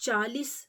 40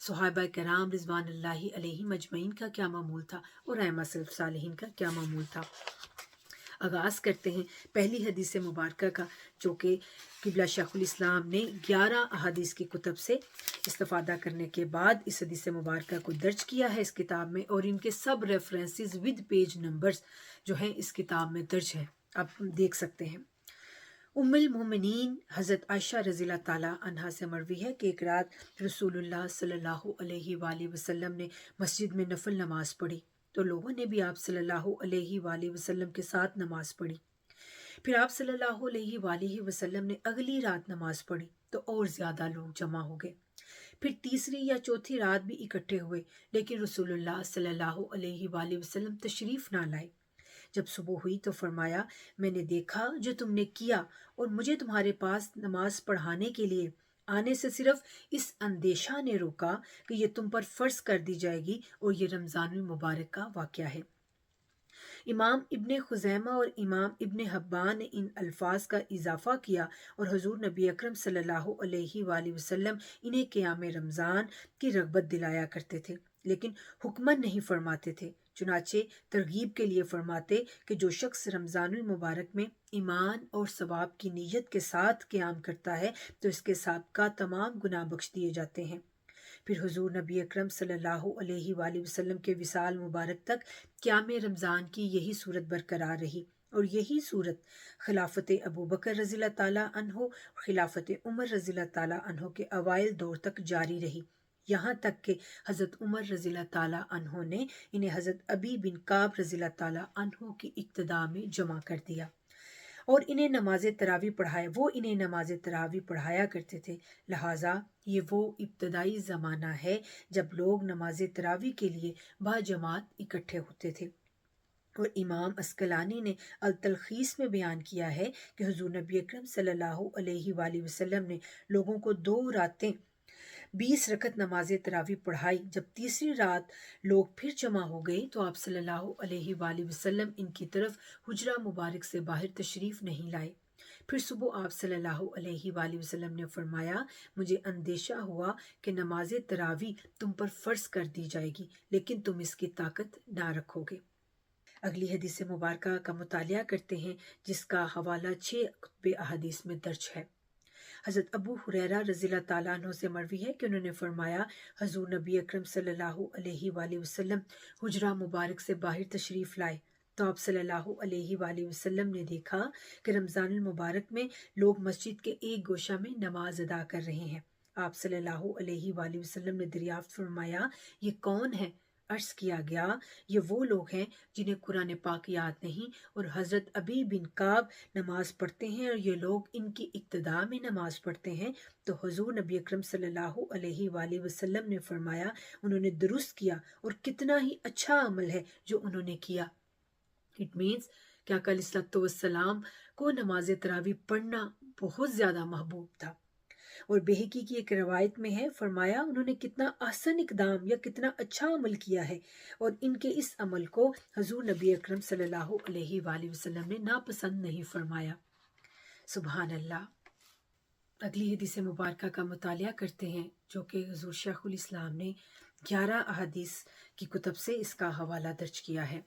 صحابہ کرام رضوان اللہ علیہم اجمعین کا کیا معمول تھا اور ائمہ سلف صالحین کا کیا معمول تھا۔ آغاز کرتے ہیں پہلی حدیث مبارکہ کا، جو کہ قبلہ شیخ الاسلام نے 11 احادیث کی کتب سے استفادہ کرنے کے بعد اس حدیث مبارکہ کو درج کیا ہے اس کتاب میں، اور ان کے سب ریفرنسز ود پیج نمبرز جو ہیں اس کتاب میں درج ہیں، آپ دیکھ سکتے ہیں۔ ام المومنین حضرت عائشہ رضی اللہ تعالیٰ عنہا سے مروی ہے کہ ایک رات رسول اللہ صلی اللہ علیہ وآلہ وسلم نے مسجد میں نفل نماز پڑھی تو لوگوں نے بھی آپ صلی اللہ علیہ وآلہ وسلم کے ساتھ نماز پڑھی۔ پھر آپ صلی اللہ علیہ وآلہ وسلم نے اگلی رات نماز پڑھی تو اور زیادہ لوگ جمع ہو گئے۔ پھر تیسری یا چوتھی رات بھی اکٹھے ہوئے، لیکن رسول اللہ صلی اللہ علیہ وآلہ وسلم تشریف نہ لائے۔ جب صبح ہوئی تو فرمایا، میں نے دیکھا جو تم نے کیا، اور مجھے تمہارے پاس نماز پڑھانے کے لیے آنے سے صرف اس اندیشہ نے روکا کہ یہ تم پر فرض کر دی جائے گی، اور یہ رمضان المبارک کا واقعہ ہے۔ امام ابن خزیمہ اور امام ابن حبان نے ان الفاظ کا اضافہ کیا، اور حضور نبی اکرم صلی اللہ علیہ وآلہ وسلم انہیں قیام رمضان کی رغبت دلایا کرتے تھے، لیکن حکمن نہیں فرماتے تھے۔ چنانچہ ترغیب کے لیے فرماتے کہ جو شخص رمضان المبارک میں ایمان اور ثواب کی نیت کے ساتھ قیام کرتا ہے تو اس کے سابقہ تمام گناہ بخش دیے جاتے ہیں۔ پھر حضور نبی اکرم صلی اللہ علیہ وآلہ وسلم کے وصال مبارک تک قیام رمضان کی یہی صورت برقرار رہی، اور یہی صورت خلافت ابو بکر رضی اللہ تعالیٰ عنہ اور خلافت عمر رضی اللہ تعالیٰ عنہ کے اوائل دور تک جاری رہی، یہاں تک کہ حضرت عمر رضی اللہ تعالیٰ عنہ نے انہیں حضرت ابی بن کعب رضی اللہ تعالیٰ عنہ کی اقتداء میں جمع کر دیا، اور انہیں نماز تراویح پڑھایا کرتے تھے۔ لہٰذا یہ وہ ابتدائی زمانہ ہے جب لوگ نماز تراویح کے لیے باجماعت اکٹھے ہوتے تھے، اور امام عسقلانی نے التلخیص میں بیان کیا ہے کہ حضور نبی اکرم صلی اللہ علیہ وآلہ وسلم نے لوگوں کو 2 راتیں 20 رکعت نماز تراویح پڑھائی۔ جب تیسری رات لوگ پھر جمع ہو گئے تو آپ صلی اللہ علیہ وآلہ وسلم ان کی طرف حجرہ مبارک سے باہر تشریف نہیں لائے۔ پھر صبح آپ صلی اللہ علیہ وآلہ وسلم نے فرمایا، مجھے اندیشہ ہوا کہ نماز تراویح تم پر فرض کر دی جائے گی، لیکن تم اس کی طاقت نہ رکھو گے۔ اگلی حدیث مبارکہ کا مطالعہ کرتے ہیں، جس کا حوالہ 6 کتب احادیث میں درج ہے۔ حضرت ابو ہریرہ رضی اللہ تعالیٰ عنہ سے مروی ہے کہ انہوں نے فرمایا، حضور نبی اکرم صلی اللہ علیہ وآلہ وسلم حجرہ مبارک سے باہر تشریف لائے تو آپ صلی اللہ علیہ وآلہ وسلم نے دیکھا کہ رمضان المبارک میں لوگ مسجد کے ایک گوشہ میں نماز ادا کر رہے ہیں۔ آپ صلی اللہ علیہ وآلہ وسلم نے دریافت فرمایا، یہ کون ہے؟ عرض کیا گیا، یہ وہ لوگ ہیں جنہیں قرآن پاک یاد نہیں، اور حضرت ابی بن کعب نماز پڑھتے ہیں، اور یہ لوگ ان کی اقتداء میں نماز پڑھتے ہیں۔ تو حضور نبی اکرم صلی اللہ علیہ وآلہ وسلم نے فرمایا، انہوں نے درست کیا، اور کتنا ہی اچھا عمل ہے جو انہوں نے کیا۔ اٹ مینس کہ آقا علیہ الصلوۃ والسلام کو نماز تراویح پڑھنا بہت زیادہ محبوب تھا، اور بہقی کی ایک روایت میں ہے، فرمایا انہوں نے کتنا احسن اقدام یا کتنا اچھا عمل کیا ہے، اور ان کے اس عمل کو حضور نبی اکرم صلی اللہ علیہ وآلہ وسلم نے ناپسند نہیں فرمایا۔ سبحان اللہ۔ اگلی حدیث مبارکہ کا مطالعہ کرتے ہیں، جو کہ حضور شیخ الاسلام نے 11 احادیث کی کتب سے اس کا حوالہ درج کیا ہے۔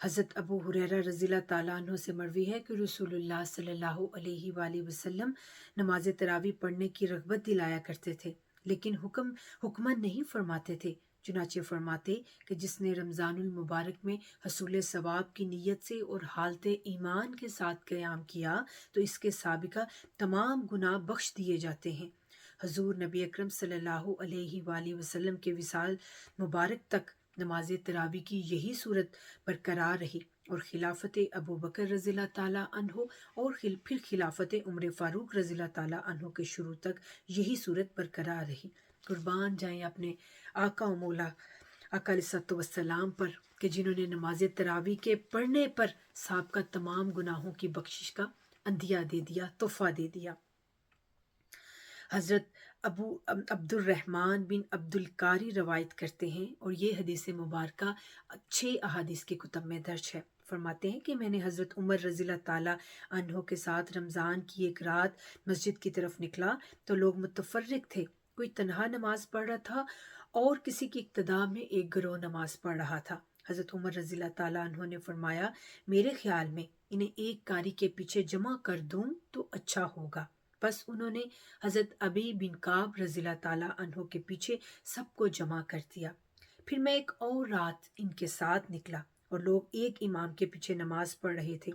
حضرت ابو ہریرہ رضی اللہ تعالیٰ عنہ سے مروی ہے کہ رسول اللہ صلی اللہ علیہ وآلہ وسلم نماز تراویح پڑھنے کی رغبت دلایا کرتے تھے، لیکن حکمن نہیں فرماتے تھے۔ چنانچہ فرماتے کہ جس نے رمضان المبارک میں حصول ثواب کی نیت سے اور حالت ایمان کے ساتھ قیام کیا تو اس کے سابقہ تمام گناہ بخش دیے جاتے ہیں۔ حضور نبی اکرم صلی اللہ علیہ وآلہ وسلم کے وصال مبارک تک نماز تراویح کی یہی صورت برقرار رہی، اور خلافت ابو بکر رضی اللہ تعالیٰ عنہ اور پھر خلافت عمر فاروق رضی اللہ تعالیٰ عنہ کے شروع تک یہی صورت برقرار رہی۔ قربان جائیں اپنے آقا و مولا آقا علیہ الصلوۃ والسلام پر کہ جنہوں نے نماز تراویح کے پڑھنے پر سابقہ تمام گناہوں کی بخشش کا عندیہ دے دیا، تحفہ دے دیا۔ حضرت ابو عبد الرحمن بن عبد القاری روایت کرتے ہیں، اور یہ حدیث مبارکہ 6 احادیث کی کتب میں درج ہے۔ فرماتے ہیں کہ میں نے حضرت عمر رضی اللہ تعالیٰ عنہ کے ساتھ رمضان کی ایک رات مسجد کی طرف نکلا تو لوگ متفرق تھے، کوئی تنہا نماز پڑھ رہا تھا اور کسی کی اقتداء میں ایک گروہ نماز پڑھ رہا تھا۔ حضرت عمر رضی اللہ تعالیٰ عنہ نے فرمایا میرے خیال میں انہیں ایک قاری کے پیچھے جمع کر دوں تو اچھا ہوگا۔ بس انہوں نے حضرت ابی بن کعب رضی اللہ تعالیٰ عنہ کے پیچھے سب کو جمع کر دیا۔ پھر میں ایک اور رات ان کے ساتھ نکلا اور لوگ ایک امام کے پیچھے نماز پڑھ رہے تھے۔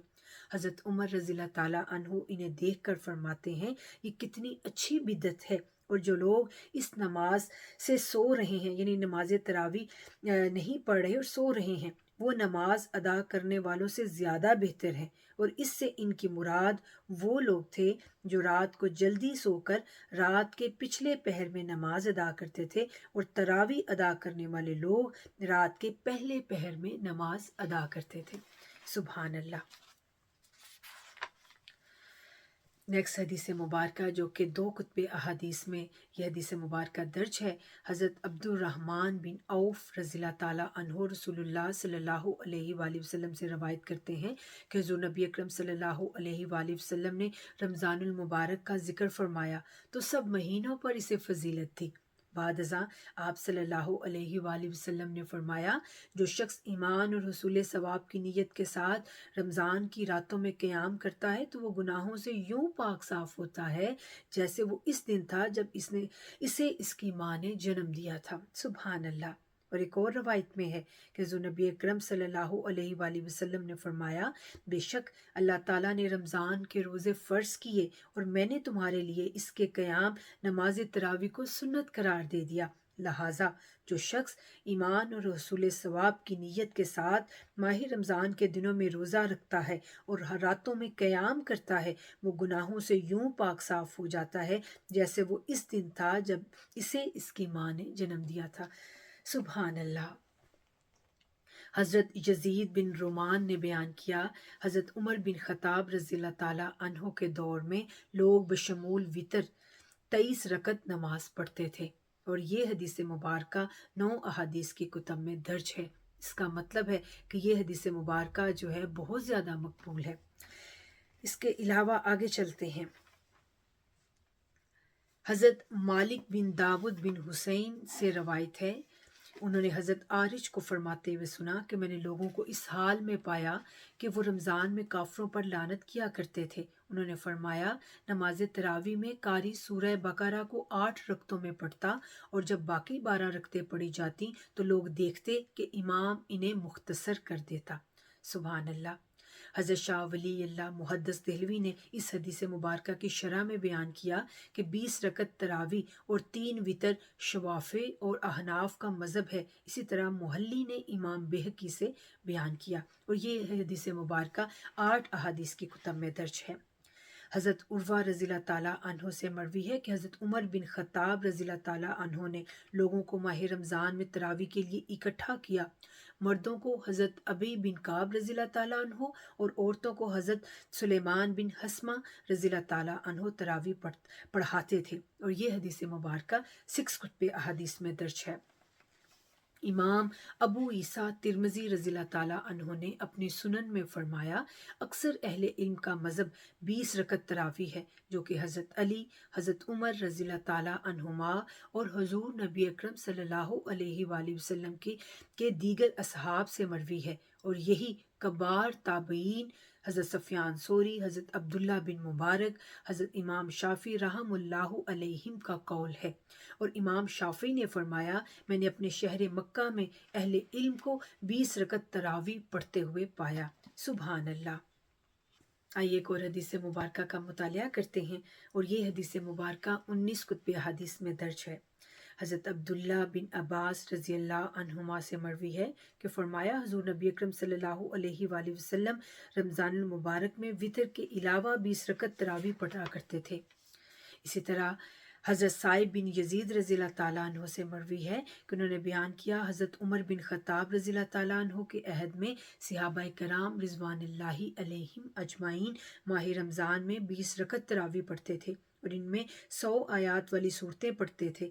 حضرت عمر رضی اللہ تعالیٰ عنہ انہیں دیکھ کر فرماتے ہیں یہ کتنی اچھی بدعت ہے، اور جو لوگ اس نماز سے سو رہے ہیں، یعنی نماز تراویح نہیں پڑھ رہے اور سو رہے ہیں، وہ نماز ادا کرنے والوں سے زیادہ بہتر ہیں۔ اور اس سے ان کی مراد وہ لوگ تھے جو رات کو جلدی سو کر رات کے پچھلے پہر میں نماز ادا کرتے تھے، اور تراویح ادا کرنے والے لوگ رات کے پہلے پہر میں نماز ادا کرتے تھے۔ سبحان اللہ۔ نیکسٹ حدیث مبارکہ جو کہ 2 کتب احادیث میں یہ حدیث مبارکہ درج ہے، حضرت عبد الرحمن بن عوف رضی اللہ تعالیٰ عنہ رسول اللہ صلی اللہ علیہ وآلہ وسلم سے روایت کرتے ہیں کہ حضور نبی اکرم صلی اللہ علیہ وآلہ وسلم نے رمضان المبارک کا ذکر فرمایا تو سب مہینوں پر اسے فضیلت تھی۔ بعد ازاں آپ صلی اللہ علیہ وآلہ وسلم نے فرمایا جو شخص ایمان اور حصول ثواب کی نیت کے ساتھ رمضان کی راتوں میں قیام کرتا ہے تو وہ گناہوں سے یوں پاک صاف ہوتا ہے جیسے وہ اس دن تھا جب اسے اس کی ماں نے جنم دیا تھا۔ سبحان اللہ۔ اور ایک اور روایت میں ہے کہ حضور نبی اکرم صلی اللہ علیہ وآلہ وسلم نے فرمایا بے شک اللہ تعالیٰ نے رمضان کے روزے فرض کیے اور میں نے تمہارے لیے اس کے قیام نماز تراویح کو سنت قرار دے دیا، لہٰذا جو شخص ایمان اور حصول ثواب کی نیت کے ساتھ ماہ رمضان کے دنوں میں روزہ رکھتا ہے اور راتوں میں قیام کرتا ہے وہ گناہوں سے یوں پاک صاف ہو جاتا ہے جیسے وہ اس دن تھا جب اسے اس کی ماں نے جنم دیا تھا۔ سبحان اللہ۔ حضرت یزید بن رومان نے بیان کیا حضرت عمر بن خطاب رضی اللہ تعالیٰ عنہ کے دور میں لوگ بشمول وطر 23 رکعت نماز پڑھتے تھے، اور یہ حدیث مبارکہ 9 احادیث کی کتب میں درج ہے۔ اس کا مطلب ہے کہ یہ حدیث مبارکہ جو ہے بہت زیادہ مقبول ہے۔ اس کے علاوہ آگے چلتے ہیں۔ حضرت مالک بن داود بن حسین سے روایت ہے، انہوں نے حضرت عارج کو فرماتے ہوئے سنا کہ میں نے لوگوں کو اس حال میں پایا کہ وہ رمضان میں کافروں پر لعنت کیا کرتے تھے۔ انہوں نے فرمایا نماز تراویح میں قاری سورہ بقرہ کو 8 رکعتوں میں پڑھتا، اور جب باقی 12 رکعتیں پڑھی جاتی تو لوگ دیکھتے کہ امام انہیں مختصر کر دیتا۔ سبحان اللہ۔ حضرت شاہ ولی اللہ محدث دہلوی نے اس حدیث مبارکہ کی شرح میں بیان کیا کہ 20 رکعت تراویح اور 3 وتر شوافع اور احناف کا مذہب ہے۔ اسی طرح محلی نے امام بہقی سے بیان کیا، اور یہ حدیث مبارکہ 8 احادیث کی کتب میں درج ہے۔ حضرت عروہ رضی اللہ تعالیٰ عنہ سے مروی ہے کہ حضرت عمر بن خطاب رضی اللہ تعالیٰ عنہ نے لوگوں کو ماہ رمضان میں تراویح کے لیے اکٹھا کیا۔ مردوں کو حضرت ابی بن کعب رضی اللہ تعالیٰ عنہ اور عورتوں کو حضرت سلیمان بن حسمہ رضی اللہ تعالیٰ عنہ تراویح پڑھاتے تھے، اور یہ حدیث مبارکہ 6 کتب احادیث میں درج ہے۔ امام ابو عیسیٰ ترمذی رضی اللہ تعالیٰ عنہ نے اپنی سنن میں فرمایا اکثر اہل علم کا مذہب 20 رکعت تراویح ہے، جو کہ حضرت علی، حضرت عمر رضی اللہ تعالیٰ عنہما اور حضور نبی اکرم صلی اللہ علیہ وآلہ وسلم کے دیگر اصحاب سے مروی ہے، اور یہی کبار تابعین حضرت سفیان ثوری، حضرت عبداللہ بن مبارک، حضرت امام شافعی رحم اللہ علیہم کا قول ہے۔ اور امام شافعی نے فرمایا میں نے اپنے شہر مکہ میں اہل علم کو 20 رکعت تراویح پڑھتے ہوئے پایا۔ سبحان اللہ۔ آئیے ایک اور حدیث مبارکہ کا مطالعہ کرتے ہیں، اور یہ حدیث مبارکہ 19 کتب حدیث میں درج ہے۔ حضرت عبداللہ بن عباس رضی اللہ عنہما سے مروی ہے کہ فرمایا حضور نبی اکرم صلی اللہ علیہ وآلہ وسلم رمضان المبارک میں وتر کے علاوہ 20 رکعت تراویح پڑھا کرتے تھے۔ اسی طرح حضرت سائب بن یزید رضی اللہ تعالیٰ عنہ سے مروی ہے کہ انہوں نے بیان کیا حضرت عمر بن خطاب رضی اللہ تعالیٰ عنہ کے عہد میں صحابہ کرام رضوان اللہ علیہم اجمعین ماہ رمضان میں 20 رکعت تراویح پڑھتے تھے، اور ان میں 100 آیات والی صورتیں پڑھتے تھے،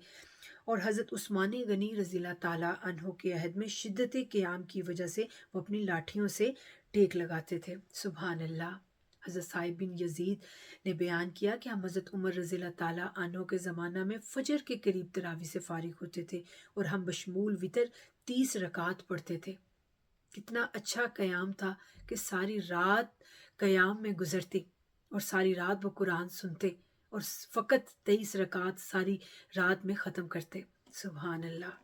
اور حضرت عثمان غنی رضی اللہ تعالیٰ عنہ کے عہد میں شدت قیام کی وجہ سے وہ اپنی لاٹھیوں سے ٹیک لگاتے تھے۔ سبحان اللہ۔ حضرت صاحب بن یزید نے بیان کیا کہ ہم حضرت عمر رضی اللہ تعالیٰ عنہ کے زمانہ میں فجر کے قریب تراویح سے فارغ ہوتے تھے اور ہم بشمول وطر 30 رکعت پڑھتے تھے۔ کتنا اچھا قیام تھا کہ ساری رات قیام میں گزرتی اور ساری رات وہ قرآن سنتے اور فقط 23 رکعت ساری رات میں ختم کرتے۔ سبحان اللہ۔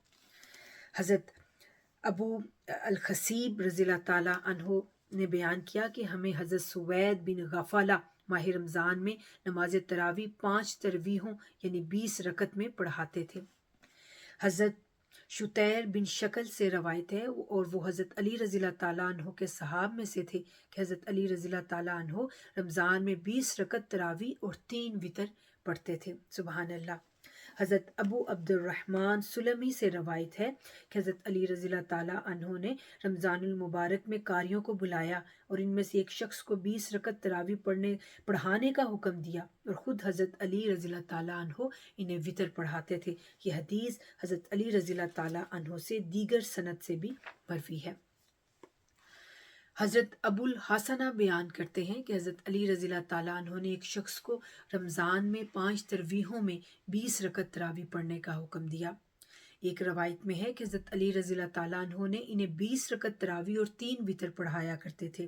حضرت ابو الخصیب رضی اللہ تعالیٰ عنہ نے بیان کیا کہ ہمیں حضرت سوید بن غفالہ ماہ رمضان میں نماز تراویح 5 تراویحوں یعنی 20 رکعت میں پڑھاتے تھے۔ حضرت شتیر بن شکل سے روایت ہے اور وہ حضرت علی رضی اللہ تعالیٰ عنہ کے صحاب میں سے تھے کہ حضرت علی رضی اللہ تعالیٰ عنہ رمضان میں 20 رکعت تراویح اور 3 وتر پڑھتے تھے۔ سبحان اللہ۔ حضرت ابو عبد الرحمن سلمی سے روایت ہے کہ حضرت علی رضی اللہ تعالیٰ عنہ نے رمضان المبارک میں قاریوں کو بلایا اور ان میں سے ایک شخص کو 20 رکعت تراویح پڑھانے کا حکم دیا اور خود حضرت علی رضی اللہ تعالیٰ عنہ انہیں وطر پڑھاتے تھے۔ یہ حدیث حضرت علی رضی اللہ تعالیٰ عنہ سے دیگر سند سے بھی مروی ہے۔ حضرت ابو الحسنہ بیان کرتے ہیں کہ حضرت علی رضی اللہ تعالیٰ عنہ نے ایک شخص کو رمضان میں 5 تراویحوں میں 20 رکعت تراویح پڑھنے کا حکم دیا۔ ایک روایت میں ہے کہ حضرت علی رضی اللہ تعالیٰ عنہ نے انہیں 20 رکعت تراویح اور 3 وتر پڑھایا کرتے تھے۔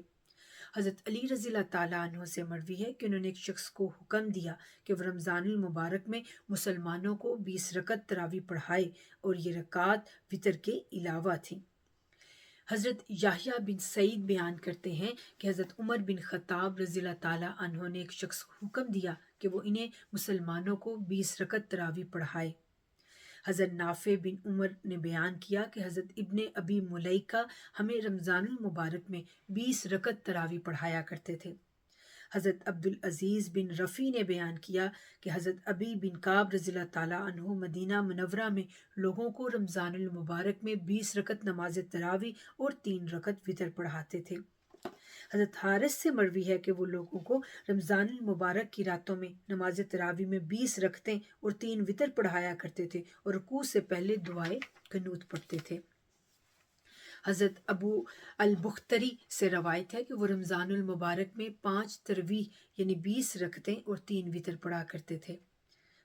حضرت علی رضی اللہ تعالیٰ عنہ سے مروی ہے کہ انہوں نے ایک شخص کو حکم دیا کہ وہ رمضان المبارک میں مسلمانوں کو 20 رکعت تراویح پڑھائے اور یہ رکعات وتر کے علاوہ تھیں۔ حضرت یحییٰ بن سعید بیان کرتے ہیں کہ حضرت عمر بن خطاب رضی اللہ تعالیٰ عنہ نے ایک شخص کو حکم دیا کہ وہ انہیں مسلمانوں کو 20 رکعت تراویح پڑھائے۔ حضرت نافع بن عمر نے بیان کیا کہ حضرت ابن ابی ملیکہ ہمیں رمضان المبارک میں 20 رکعت تراویح پڑھایا کرتے تھے۔ حضرت عبدالعزیز بن رفیع نے بیان کیا کہ حضرت ابی بن کعب رضی اللہ تعالیٰ عنہ مدینہ منورہ میں لوگوں کو رمضان المبارک میں 20 رکعت نماز تراویح اور 3 رکعت وتر پڑھاتے تھے۔ حضرت حارث سے مروی ہے کہ وہ لوگوں کو رمضان المبارک کی راتوں میں نماز تراویح میں 20 رکعتیں اور 3 وتر پڑھایا کرتے تھے اور رکوع سے پہلے دعائے قنوت پڑھتے تھے۔ حضرت ابو البختری سے روایت ہے کہ وہ رمضان المبارک میں 5 تراویح یعنی 20 رکعتیں اور 3 وتر پڑھا کرتے تھے۔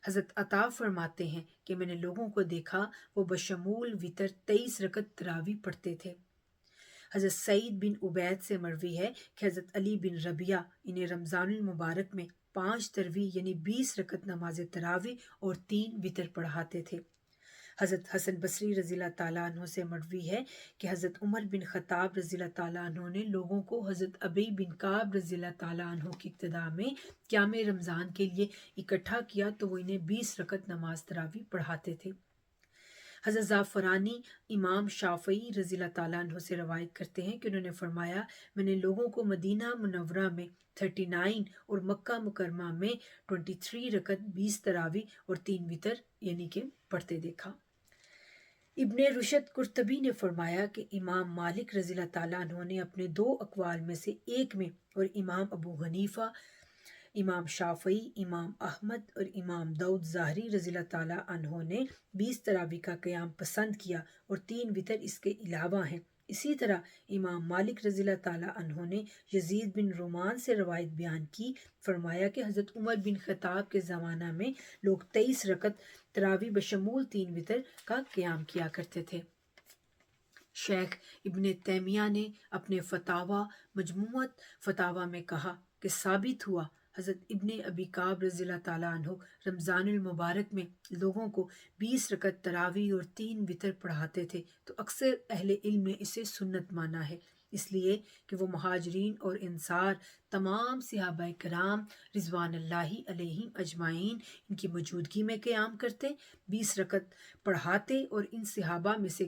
حضرت عطا فرماتے ہیں کہ میں نے لوگوں کو دیکھا وہ بشمول وتر 23 رکعت تراویح پڑھتے تھے۔ حضرت سعید بن عبید سے مروی ہے کہ حضرت علی بن ربیعہ انہیں رمضان المبارک میں 5 تراویح یعنی 20 رکعت نماز تراویح اور 3 وتر پڑھاتے تھے۔ حضرت حسن بصری رضی اللہ تعالیٰ عنہ سے مروی ہے کہ حضرت عمر بن خطاب رضی اللہ تعالیٰ عنہ نے لوگوں کو حضرت ابی بن کعب رضی اللہ تعالیٰ عنہ کی ابتدا میں قیام رمضان کے لیے اکٹھا کیا تو وہ انہیں 20 رکعت نماز تراویح پڑھاتے تھے۔ حضرت زعفرانی امام شافعی رضی اللہ تعالیٰ عنہ سے روایت کرتے ہیں کہ انہوں نے فرمایا میں نے لوگوں کو مدینہ منورہ میں 39 اور مکہ مکرمہ میں 23 رکعت 20 تراویح اور 3 وتر یعنی کہ پڑھتے دیکھا۔ ابن رشد قرطبی نے فرمایا کہ امام مالک رضی اللہ تعالیٰ عنہ نے اپنے 2 اقوال میں سے ایک میں اور امام ابو حنیفہ، امام شافعی، امام احمد اور امام داؤد ظاہری رضی اللہ تعالیٰ عنہ نے 20 تراویح کا قیام پسند کیا اور 3 وتر اس کے علاوہ ہیں۔ اسی طرح امام مالک رضی اللہ تعالیٰ عنہ نے یزید بن رومان سے روایت بیان کی، فرمایا کہ حضرت عمر بن خطاب کے زمانہ میں لوگ 23 رکعت تراویح بشمول 3 وتر کا قیام کیا کرتے تھے۔ شیخ ابن تیمیہ نے اپنے فتاوی مجموعۃ فتاوی میں کہا کہ ثابت ہوا حضرت ابن ابی کعب رضی اللہ تعالیٰ عنہ رمضان المبارک میں لوگوں کو 20 رکعت تراویح اور 3 وتر پڑھاتے تھے تو اکثر اہل علم نے اسے سنت مانا ہے، اس لیے کہ وہ مہاجرین اور انصار تمام صحابہ کرام رضوان اللہ علیہم اجمعین ان کی موجودگی میں قیام کرتے، 20 رکعت پڑھاتے اور ان صحابہ میں سے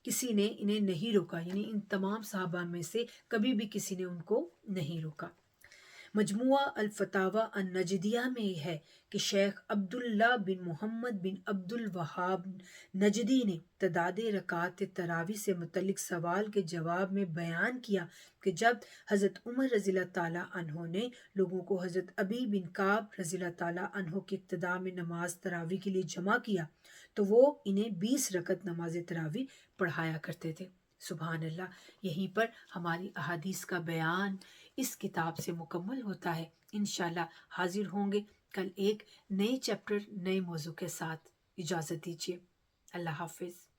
کسی نے انہیں نہیں روکا، یعنی ان تمام صحابہ میں سے کبھی بھی کسی نے ان کو نہیں روکا۔ مجموعہ الفتاوی النجدیہ میں ہے کہ شیخ عبداللہ بن محمد بن عبد الوہاب نجدی نے تعداد رکعات تراویح سے متعلق سوال کے جواب میں بیان کیا کہ جب حضرت عمر رضی اللہ تعالیٰ عنہ نے لوگوں کو حضرت ابی بن کعب رضی اللہ تعالیٰ عنہ کی ابتدا میں نماز تراویح کے لیے جمع کیا تو وہ انہیں 20 رکعت نماز تراویح پڑھایا کرتے تھے۔ سبحان اللہ، یہیں پر ہماری احادیث کا بیان اس کتاب سے مکمل ہوتا ہے۔ انشاءاللہ حاضر ہوں گے کل ایک نئے چیپٹر، نئے موضوع کے ساتھ۔ اجازت دیجیے، اللہ حافظ۔